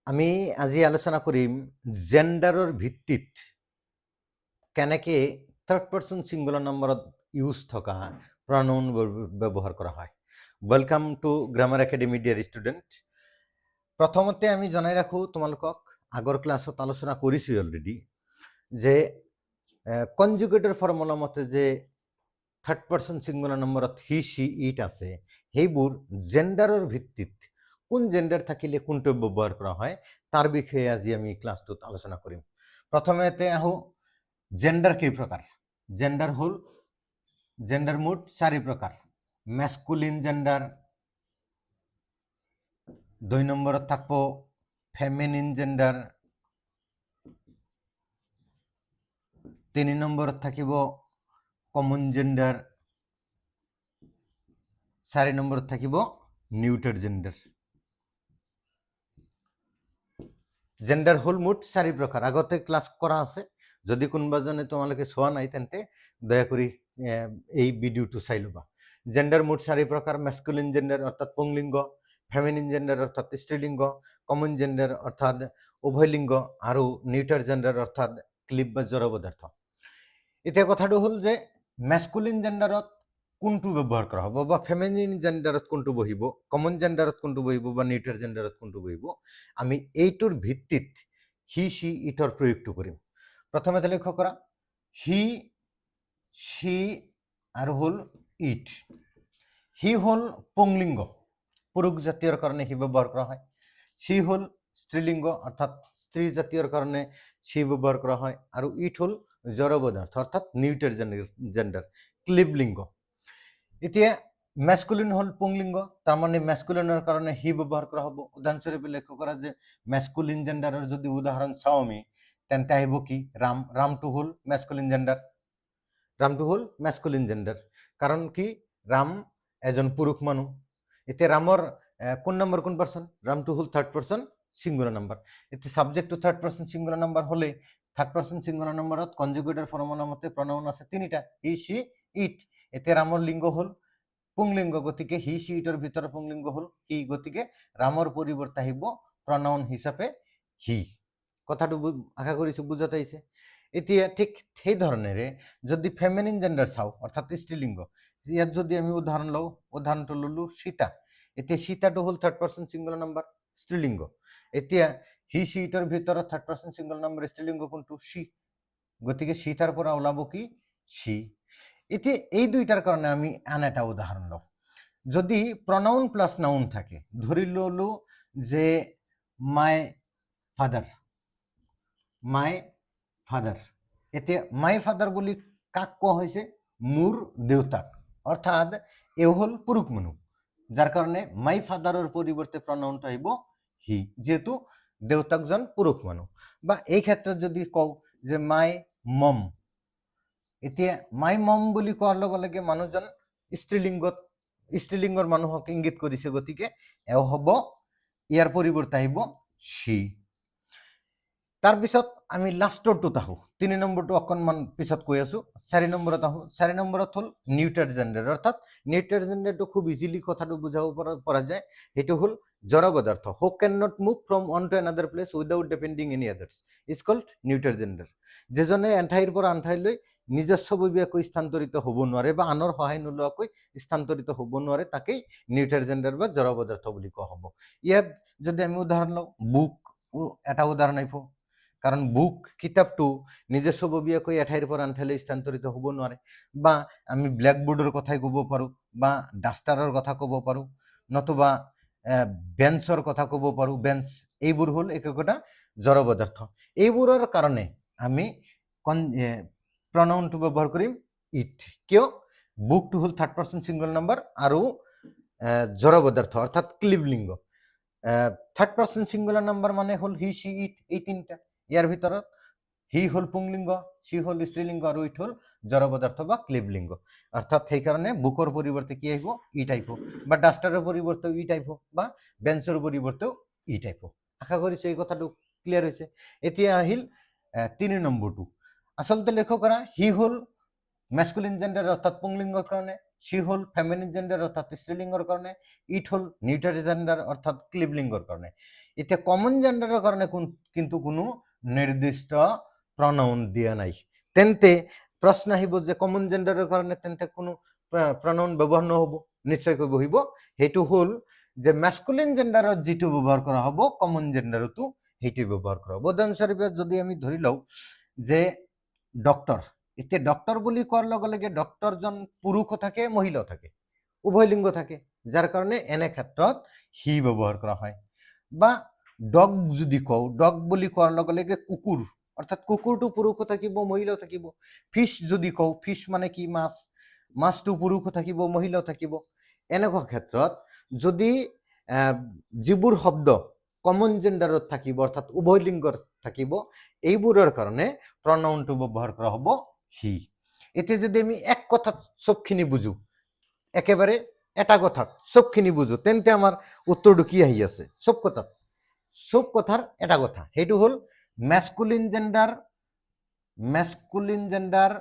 আমি আজি আলোচনা কৰিম জেণ্ডাৰৰ ভিত্তিত কেনেকৈ থাৰ্ড পাৰ্চন ছিংগুলাৰ নম্বৰত ইউজ থকা প্ৰনাউন ব্যৱহাৰ কৰা হয়। Welcome to grammar academy dear student. প্ৰথমতে আমি জনাই ৰাখোঁ তোমালোকক, আগৰ ক্লাছত আলোচনা কৰিছোঁ অলৰেডি, যে কনজুগেটৰ ফৰ্মুলা মতে যে থাৰ্ড পাৰ্চন ছিংগুলাৰ নম্বৰত হি সি ইট আছে, সেইবোৰ জেণ্ডাৰৰ ভিত্তিত কোন জেণ্ডাৰ থাকিলে কোনটো ব্যৱহাৰ কৰা হয় তাৰ বিষয়ে আজি আমি ক্লাছটোত আলোচনা কৰিম। প্ৰথমতে আহোঁ, জেণ্ডাৰ কেই প্ৰকাৰ। জেণ্ডাৰ হ'ল জেণ্ডাৰ মুঠ 4 প্ৰকাৰ। মেস্কুলিন জেণ্ডাৰ, 2 নম্বৰত থাকব ফেমিনিন জেণ্ডাৰ, 3 নম্বৰত থাকিব কমন জেণ্ডাৰ, 4 নম্বৰত থাকিব নিউট্ৰাল জেণ্ডাৰ। জেণ্ডাৰ হ'ল মুঠ 4 প্ৰকাৰ। আগতে ক্লাছ কৰা আছে, যদি কোনোবাজনে তোমালোকে চোৱা নাই তেন্তে দয়া কৰি এই ভিডিওটো চাই ল'বা। জেণ্ডাৰ মুঠ 4 প্ৰকাৰ। মেস্কুলিন জেণ্ডাৰ অৰ্থাৎ পুংলিংগ, ফেমিনিন জেণ্ডাৰ অৰ্থাৎ স্ত্ৰীলিংগ, কমন জেণ্ডাৰ অৰ্থাৎ উভয়লিংগ আৰু নিউট্ৰাল জেণ্ডাৰ অৰ্থাৎ ক্লিব বা জড় পদাৰ্থ। এতিয়া কথাটো হ'ল যে মেস্কুলিন জেণ্ডাৰত কোনটো ব্যৱহাৰ কৰা হ'ব বা ফেমিনিন জেণ্ডাৰত কোনটো বহিব, কমন জেণ্ডাৰত কোনটো বহিব বা নিউট্ৰাল জেণ্ডাৰত কোনটো বহিব, আমি এইটোৰ ভিত্তিত হি সি ইটৰ প্ৰয়োগটো কৰিম। প্ৰথমতে লক্ষ্য কৰা, হি সি আৰু হ'ল ইট। হি হ'ল পুংলিংগ, পুৰুষ জাতীয়ৰ কাৰণে হি ব্যৱহাৰ কৰা হয়। সি হ'ল স্ত্ৰীলিংগ অৰ্থাৎ স্ত্ৰী জাতীয়ৰ কাৰণে সি ব্যৱহাৰ কৰা হয়। আৰু ইট হ'ল জড় পদাৰ্থ অৰ্থাৎ নিউট্ৰাল জেণ্ডাৰ, ক্লিবলিংগ। এতিয়া মেস্কুলিন হ'ল পুংলিংগ, তার মানে মেস্কুলিনের কারণে হি ব্যবহার করা হব। উদাহরণস্বরূপে লক্ষ্য করা যে মেস্কুলিন জেন্ডারের যদি উদাহরণ চাও আমি, তেন্তে আহিব কি রাম। রামটো হ'ল মেস্কুলিন জেন্ডার, রামটো হ'ল মেস্কুলিন জেন্ডার। কারণ কি রাম এজন পুরুষ মানুষ। এতিয়া ৰামৰ কোন নম্বৰ কোন পার্সন? রামটো হ'ল থার্ড পার্সন সিঙ্গুলার নাম্বার। এতিয়া subject to third person singular number হলে থার্ড পার্সন সিঙ্গুলার নাম্বারত কনজুগেটৰ ফৰ্মুলা মতে প্ৰনাউন আছে 3টা, হি সি ইট। এতিয়া ৰামৰ লিঙ্গ হ'ল পুংলিঙ্গ, গতিকে হি সি ইটৰ ভিতৰত পুংলিঙ্গ হ'ল হি, গতিকে ৰামৰ পৰিৱৰ্তে আহিব প্ৰনাউন হিচাপে হি। কথাটো আশা কৰিছো বুজাত আহিছে। এতিয়া ঠিক সেই ধৰণেৰে যদি ফেমিনিন জেণ্ডাৰ চাওঁ অৰ্থাৎ স্ত্ৰীলিংগ, ইয়াত যদি আমি উদাহৰণ লওঁ, উদাহৰণটো ললো সীতা। এতিয়া সীতাটো হ'ল থাৰ্ড পাৰ্সন সিঙ্গুলাৰ নাম্বাৰ, স্ত্ৰীলিংগ। এতিয়া হি সি ইটৰ ভিতৰত থাৰ্ড পাৰ্সন সিঙ্গুলাৰ নাম্বাৰ স্ত্ৰীলিংগ কোনটো? সি, গতিকে সীতাৰ পৰা ওলাব কি? সি। এতিয়া এই দুইটাৰ কাৰণে আমি আন এটা উদাহৰণ লওঁ। যদি প্ৰনাউন প্লাস নাউন থাকে, ধৰি ললো যে মাই ফাদাৰ, মাই ফাদাৰ। এতিয়া মাই ফাদাৰ বুলি কাক কোৱা হৈছে? মোৰ দেউতাক, অৰ্থাৎ এ হ'ল পুৰুষ মানুহ, যাৰ কাৰণে মাই ফাদাৰৰ পৰিৱৰ্তে প্ৰনাউনটো আহিব হি, যেহেতু দেউতাকজন পুৰুষ মানুহ। বা এই ক্ষেত্ৰত যদি কওঁ যে মাই মম, এতিয়া মাই মম বুলি কোৱাৰ লগে লগে মানুহজন স্ত্ৰীলিংগৰ মানুহক ইংগিত কৰিছে, গতিকে এও হ'ব, ইয়াৰ পৰিৱৰ্তে আহিব সি। তাৰপিছত আমি লাষ্টৰটোত আহোঁ, 3 নম্বৰটো অকণমান পিছত কৈ আছো। 4 নম্বৰত আহোঁ। 4 নম্বৰত হ'ল নিউট্ৰাল জেণ্ডাৰ, অৰ্থাৎ নিউট্ৰাল জেণ্ডাৰটো খুব ইজিলি কথাটো বুজাব পৰা যায়। সেইটো হ'ল জড় পদাৰ্থ, who can not move from one to another place without depending any others is called neutral gender. যেজনে এঠাইৰ পৰা আনঠাইলৈ নিজস্বভাৱীয়াকৈ স্থানান্তৰিত হ'ব নোৱাৰে বা আনৰ সহায় নোলোৱাকৈ স্থানান্তৰিত হ'ব নোৱাৰে, তাকেই নিউট্ৰাল জেণ্ডাৰ বা জড় পদাৰ্থ বুলি কোৱা হ'ব। ইয়াত যদি আমি উদাহৰণ লওঁ, বুক এটা উদাহৰণ আহিব, কাৰণ বুক কিতাপটো নিজস্বভাৱীয়াকৈ এঠাইৰ পৰা আনঠাইলৈ স্থানান্তৰিত হ'ব নোৱাৰে। বা আমি ব্ল্যাকবোৰ্ডৰ কথাই ক'ব পাৰোঁ, বা ডাষ্টাৰৰ কথা ক'ব পাৰোঁ, নতুবা বেঞ্চৰ কথা ক'ব পাৰোঁ। বেঞ্চ, এইবোৰ হ'ল একোটা জড় পদাৰ্থ। এইবোৰৰ কাৰণে আমি প্ৰনাউনটো ব্যৱহাৰ কৰিম ইট। কিয়? বুকটো হ'ল থাৰ্ড পাৰ্সন সিঙ্গুলাৰ নাম্বাৰ আৰু জড় পদাৰ্থ অৰ্থাৎ ক্লিবলিংগ। থাৰ্ড পাৰ্সন সিঙ্গুলাৰ নাম্বাৰ মানে হ'ল হি সি ইট, এই 3টা। ইয়াৰ ভিতৰত হি হ'ল পুংলিংগ, সি হ'ল স্ত্ৰীলিংগ আৰু ইট হ'ল জড় পদাৰ্থ বা ক্লিবলিংগ। অৰ্থাৎ সেইকাৰণে বুকৰ পৰিৱৰ্তে কি আহিব? ইট আহিব, বা ডাষ্টাৰৰ পৰিৱৰ্তেও ইট আহিব, বা বেঞ্চৰ পৰিৱৰ্তেও ইট আহিব। আশা কৰিছো এই কথাটো ক্লিয়াৰ হৈছে। এতিয়া আহিল 3 নম্বৰটো। আচলতে লক্ষ্য কৰা, হি হ'ল মেস্কুলিন জেণ্ডাৰ অৰ্থাৎ পুংলিংগৰ কাৰণে, শি হল ফেমিনিন জেন্ডাৰ অৰ্থাৎ স্ত্ৰীলিঙ্গৰ কাৰণে, ইট হল নিউট্ৰাল জেন্ডাৰ অৰ্থাৎ ক্লিবলিঙ্গৰ কাৰণে। এতিয়া কমন জেন্ডাৰৰ কাৰণে কিন্তু কোনো নিৰ্দিষ্ট প্ৰনাউন দিয়া নাই। তেন্তে প্ৰশ্ন আহিব যে কমন জেন্ডাৰৰ কাৰণে তেন্তে কোনো প্ৰনাউন ব্যৱহাৰ নহ'ব, নিশ্চয়কৈ বহিব। সেইটো হ'ল যে ম্যাস্কুলিন জেন্ডাৰত যিটো ব্যৱহাৰ কৰা হ'ব কমন জেন্ডাৰতো সেইটো ব্যৱহাৰ কৰা হ'ব। উদাহৰণস্বৰূপে যদি আমি ধৰি লওঁ যে ডক্টৰ, এতিয়া ডক্টৰ বুলি কোৱাৰ লগে লগে ডক্টৰজন পুৰুষো থাকে মহিলাও থাকে, উভয় লিংগ থাকে, যাৰ কাৰণে এনে ক্ষেত্ৰত হি ব্যৱহাৰ কৰা হয়। বা ডগ যদি কওঁ, ডগ বুলি কোৱাৰ লগে লগে কুকুৰ, অৰ্থাৎ কুকুৰটো পুৰুষো থাকিব মহিলাও থাকিব। ফিছ যদি কওঁ, ফিছ মানে কি মাছ, মাছটো পুৰুষো থাকিব মহিলাও থাকিব। এনেকুৱা ক্ষেত্ৰত যদি যিবোৰ শব্দ কমন জেন্ডাৰত থাকিব অৰ্থাৎ উভয় লিংগত থাকিব এইবোৰৰ কাৰণে প্ৰনাউনটো ব্যৱহাৰ কৰা হ'ব হি। এতিয়া যদি আমি এক কথাত চবখিনি বুজো, একেবাৰে এটা কথাত চবখিনি বুজো, তেন্তে আমাৰ উত্তৰটো কি আহি আছে? চব কথাৰ এটা কথা, সেইটো হ'ল masculine gender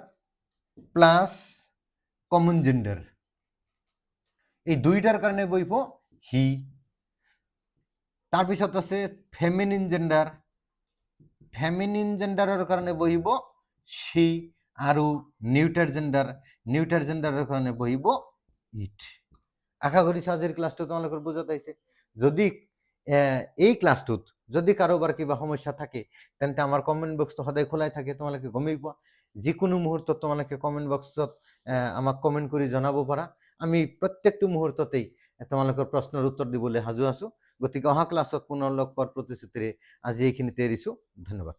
plus common gender, এই দুইটাৰ কাৰণে বহিব হি। তাৰপিছত আছে ফেমিনিন জেন্ডাৰৰ কাৰণে বহিব শি, আৰু নিউট্ৰাল জেন্ডাৰৰ কাৰণে বহিব ইট। আশা কৰিছো আজিৰ ক্লাছটো তোমালোকৰ বুজত আহিছে। যদি এই ক্লাছটোত যদি কাৰোবাৰ কিবা সমস্যা থাকে তেন্তে আমাৰ কমেন্ট বক্সটো সদায় খোলাই থাকে, তোমালোকে গমেই পোৱা। যিকোনো মুহূৰ্তত তোমালোকে কমেন্ট বক্সত আমাক কমেন্ট কৰি জনাব পাৰা। আমি প্ৰত্যেকটো মুহূৰ্ততেই তোমালোকৰ প্ৰশ্নৰ উত্তৰ দিবলৈ সাজু আছো। গতিকে অহা ক্লাছত পুনৰ লগ পোৱাৰ প্ৰতিশ্ৰুতিৰে আজি এইখিনিতে এৰিছো। ধন্যবাদ।